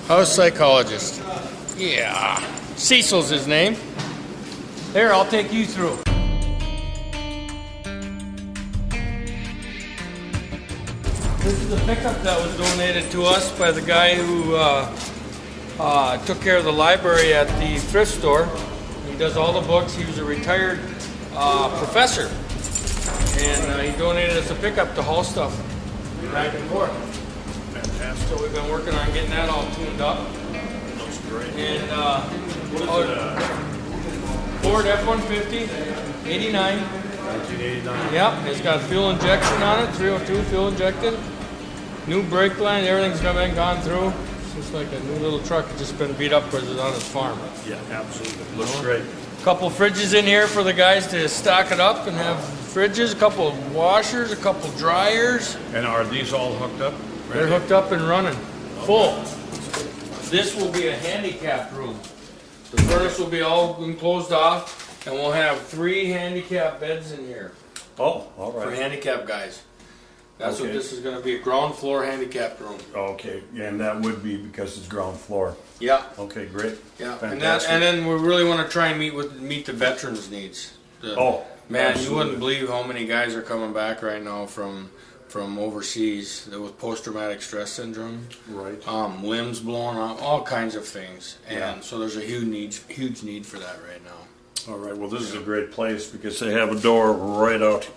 House psychologist. Yeah. Cecil's his name. There, I'll take you through. This is a pickup that was donated to us by the guy who took care of the library at the thrift store. He does all the books. He was a retired professor. And he donated us a pickup to haul stuff back and forth. Fantastic. So we've been working on getting that all tuned up. Looks great. And What is it? Ford F-150, 89. 1989. Yep, it's got fuel injection on it, 302 fuel injected. New brake line, everything's gone through. It's just like a new little truck. It's just been beat up because it's on his farm. Yeah, absolutely. Looks great. Couple fridges in here for the guys to stock it up and have fridges, a couple of washers, a couple dryers. And are these all hooked up? They're hooked up and running, full. This will be a handicapped room. The furnace will be all enclosed off, and we'll have 3 handicap beds in here Oh, all for right. handicap guys. That's what Okay. this is going to be, a ground floor handicapped room. Okay, and that would be because it's ground floor. Yeah, Okay, great. yeah. Fantastic. And then we really want to try and meet the veterans' needs. Oh, Man, absolutely. you wouldn't believe how many guys are coming back right now from overseas with post-traumatic stress syndrome, Right. limbs blown off, all kinds of things, and Yeah. so there's a huge need for that right now. All right. Well, this is a great place because they have a door right out.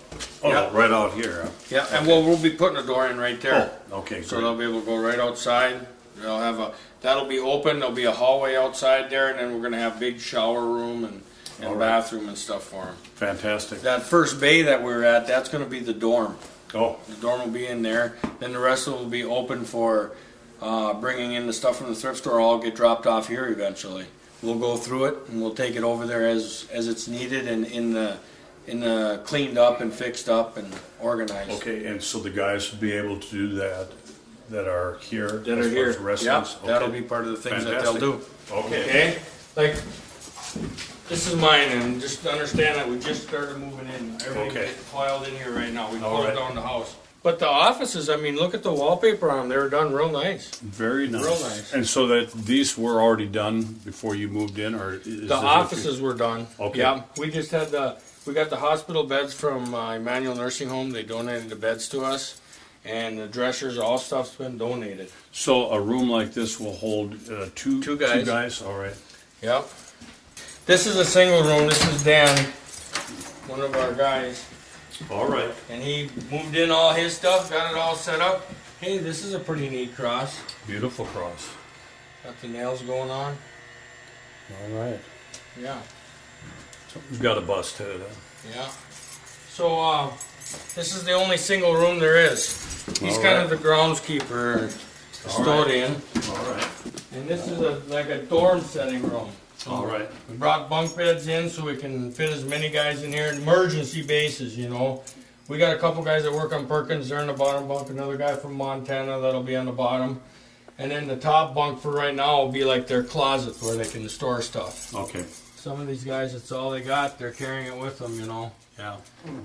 Oh, Yeah. right out here. Huh? Yeah, and we'll be putting a door in right there, Oh, okay. so Great. they'll be able to go right outside. They'll have that'll be open. There'll be a hallway outside there, and then we're gonna have big shower room and All right. bathroom and stuff for them. Fantastic. That first bay that we're at, that's gonna be the dorm. Oh, The dorm will be in there. Then the rest of it will be open for bringing in the stuff from the thrift store. All get dropped off here eventually. We'll go through it and we'll take it over there as it's needed and in the cleaned up and fixed up and organized. okay. And so the guys will be able to do that are here. That as are far here. as residents. Yeah, that'll Okay. be part of the things Fantastic. that they'll do. Okay. Okay, like this is mine, and just understand that we just started moving in. Everything's Okay. piled in here right now. We All closed right. down the house. But the offices, I mean, look at the wallpaper on them. They were done real nice. Very nice. Real nice. And so that these were already done before you moved in, or is The this offices were done. Okay. Yeah, we just had we got the hospital beds from Emmanuel Nursing Home. They donated the beds to us, and the dressers, all stuff's been donated. So a room like this will hold two guys. Two guys. All right. Yep. This is a single room. This is Dan, one of our guys, All right. and he moved in all his stuff, got it all set up. Hey, this is a pretty neat cross. Beautiful cross. Got the nails going on. All right. Yeah. Something's got a bust to it. Yeah. So this is the only single room there is. He's All kind right. of the groundskeeper, custodian, All right. and this is like a dorm setting room. So All right. we brought bunk beds in so we can fit as many guys in here. Emergency basis, you know. We got a couple guys that work on Perkins. They're in the bottom bunk. Another guy from Montana that'll be on the bottom. And then the top bunk for right now will be like their closet where they can store stuff. Okay. Some of these guys, it's all they got. They're carrying it with them, you know. Yeah.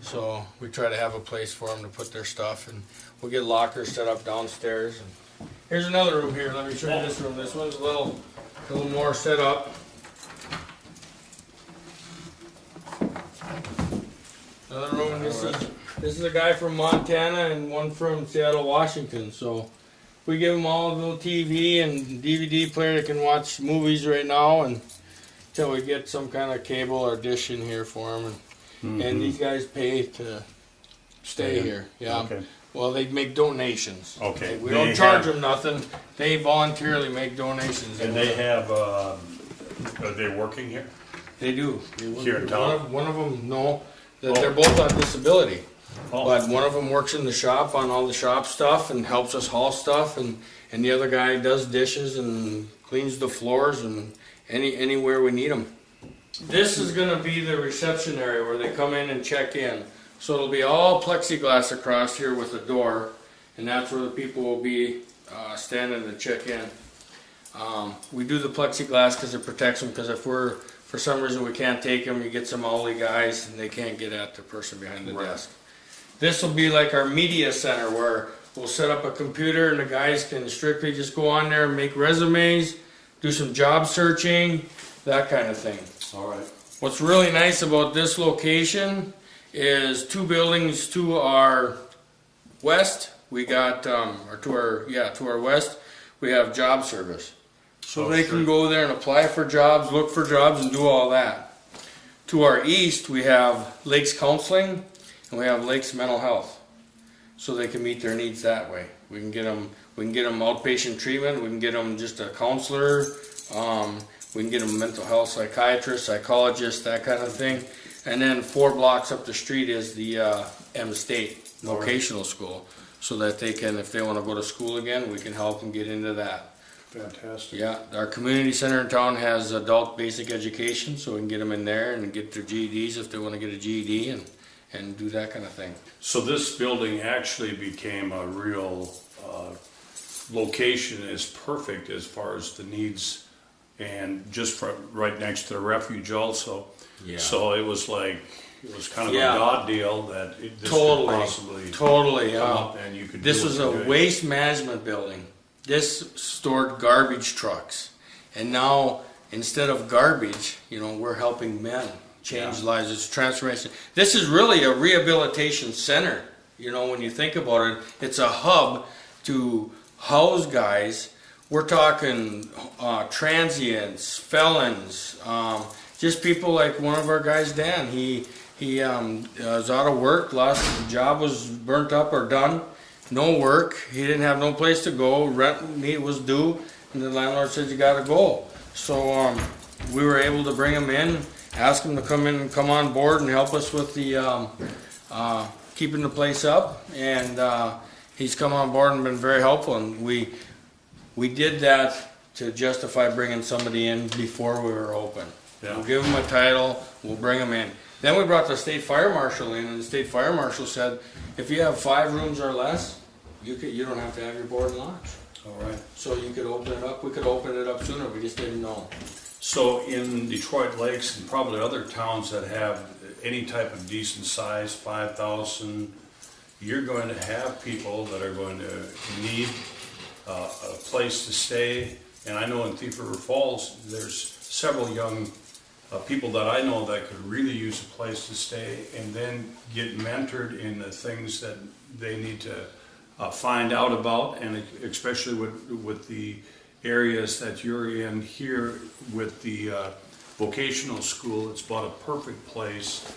So we try to have a place for them to put their stuff, and we'll get lockers set up downstairs. And here's another room here. Let me show you this room. This one's a little more set up. Another room. This is a guy from Montana and one from Seattle, Washington. So we give them all a little TV and DVD player that can watch movies right now, and until we get some kind of cable or dish in here for them. And these guys pay to stay here. Yeah. Okay. Well, they make donations. Okay. We They don't charge have- them nothing. They voluntarily make donations. And they have. Are they working here? They do. Here in town? One of them, no. Oh. They're both on disability. Oh. But one of them works in the shop on all the shop stuff and helps us haul stuff, and the other guy does dishes and cleans the floors and anywhere we need them. This is going to be the reception area where they come in and check in. So it'll be all plexiglass across here with a door, and that's where the people will be standing to check in. We do the plexiglass because it protects them, because if for some reason we can't take them, you get some owly guys and they can't get at the person behind the desk. This will be like our media center where we'll set up a computer and the guys can strictly just go on there and make resumes, do some job searching, that kind of thing. All right. What's really nice about this location is 2 buildings to our west. We got, or to our west, we have job service. So they can go there and apply for jobs, look for jobs, and do all that. To our east, we have Lakes Counseling and we have Lakes Mental Health. So they can meet their needs that way. We can get them outpatient treatment. We can get them just a counselor. We can get them a mental health psychiatrist, psychologist, that kind of thing. And then 4 blocks up the street is the M State vocational school, so that they can, if they want to go to school again, we can help them get into that. Fantastic. Yeah, our community center in town has adult basic education, so we can get them in there and get their GEDs if they want to get a GED and do that kind of thing. So this building actually became a real location is perfect as far as the needs, and just right next to the refuge also. Yeah. So it was kind of Yeah. a God deal that this Totally, could possibly totally. come up and you could. This do was it a good. waste management building. This stored garbage trucks, and now instead of garbage, we're helping men change lives. It's transformation. This is really a rehabilitation center. When you think about it, it's a hub to house guys. We're talking transients, felons, just people like one of our guys, Dan. He was out of work, lost his job, was burnt up or done, no work. He didn't have no place to go. Rent was due, and the landlord said you got to go. So we were able to bring him in, ask him to come on board and help us with the keeping the place up, and he's come on board and been very helpful. And we did that to justify bringing somebody in before we were open. Yeah. We'll give them a title, we'll bring them in. Then we brought the state fire marshal in, and the state fire marshal said, if you have 5 rooms or less, you don't have to have your board and lodge. All right. So you could open it up. We could open it up sooner. We just didn't know. So in Detroit Lakes and probably other towns that have any type of decent size, 5,000, you're going to have people that are going to need a place to stay. And I know in Thief River Falls, there's several young people that I know that could really use a place to stay and then get mentored in the things that they need to find out about, and especially with the areas that you're in here with the vocational school. It's about a perfect place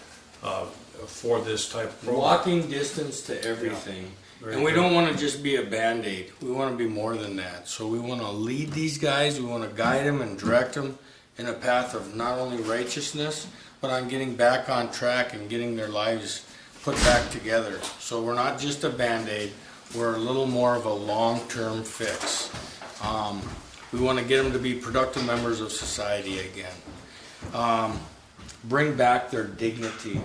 for this type of program. Walking distance to everything. Very And we good. don't want to just be a Band-Aid. We want to be more than that. So we want to lead these guys. We want to guide them and direct them in a path of not only righteousness, but on getting back on track and getting their lives put back together. So we're not just a Band-Aid. We're a little more of a long-term fix. We want to get them to be productive members of society again. Bring back their dignity.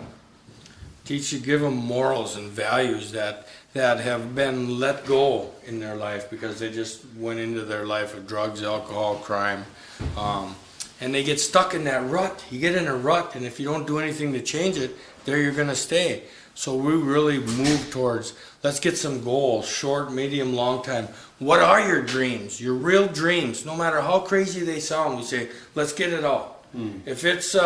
Give them morals and values that have been let go in their life because they just went into their life of drugs, alcohol, crime. And they get stuck in that rut. You get in a rut, and if you don't do anything to change it, there you're going to stay. So we really move towards, let's get some goals, short, medium, long time. What are your dreams, your real dreams? No matter how crazy they sound, we say, let's get it out. If it's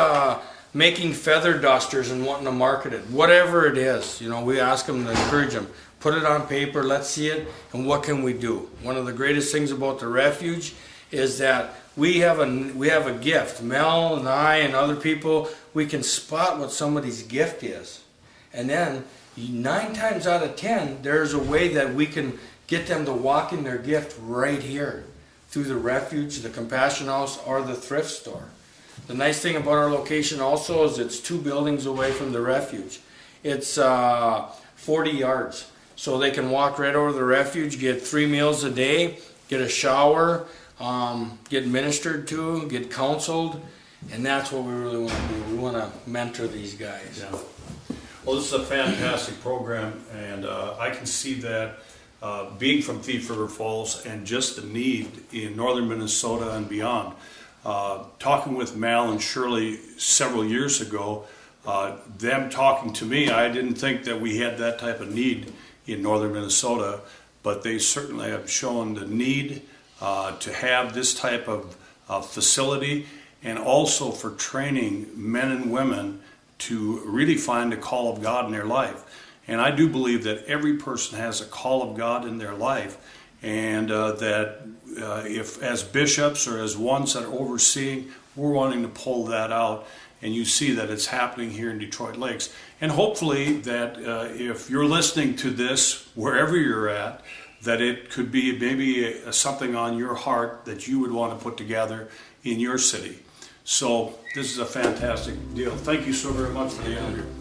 making feather dusters and wanting to market it, whatever it is, we ask them to encourage them. Put it on paper, let's see it, and what can we do? One of the greatest things about the refuge is that we have a gift. Mel and I and other people, we can spot what somebody's gift is. And then 9 times out of 10, there's a way that we can get them to walk in their gift right here through the refuge, the Compassion House, or the thrift store. The nice thing about our location also is it's 2 buildings away from the refuge. It's 40 yards. So they can walk right over to the refuge, get 3 meals a day, get a shower, get ministered to, get counseled, and that's what we really want to do. We want to mentor these guys. Yeah. Well, this is a fantastic program, and I can see that being from Thief River Falls and just the need in northern Minnesota and beyond. Talking with Mal and Shirley several years ago, them talking to me, I didn't think that we had that type of need in northern Minnesota, but they certainly have shown the need to have this type of facility, and also for training men and women to really find the call of God in their life. And I do believe that every person has a call of God in their life, and that if as bishops or as ones that are overseeing, we're wanting to pull that out. And you see that it's happening here in Detroit Lakes. And hopefully that if you're listening to this, wherever you're at, that it could be maybe something on your heart that you would want to put together in your city. So this is a fantastic deal. Thank you so very much for the interview.